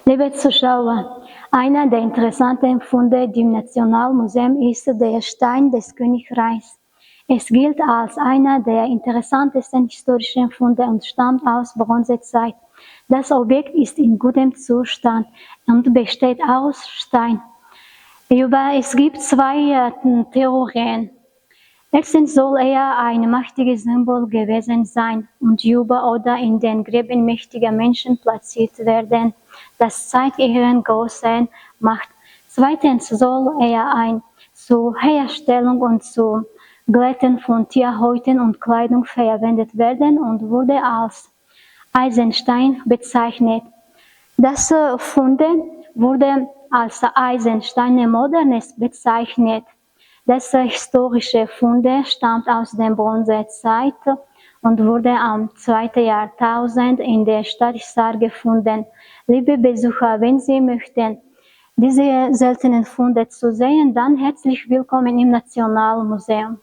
Liebe Zuschauer, einer der interessanten Funde im Nationalmuseum ist der Stein des Königreichs. Es gilt als einer der interessantesten historischen Funde und stammt aus Bronzezeit. Das Objekt ist in gutem Zustand und besteht aus Stein. Es gibt zwei Theorien. Erstens soll er ein mächtiges Symbol gewesen sein und über oder in den Gräben mächtiger Menschen platziert werden. Das zeigt ihren großen Macht. Zweitens soll er zur Herstellung und zum Glätten von Tierhäuten und Kleidung verwendet werden und wurde als Eisenstein bezeichnet. Das Funde wurde als Eisensteine Modernes bezeichnet. Das historische Funde stammt aus der Bronzezeit und wurde am 2. Jahrtausend in der Stadt Hisar gefunden. Liebe Besucher, wenn Sie möchten, diese seltenen Funde zu sehen, dann herzlich willkommen im Nationalmuseum.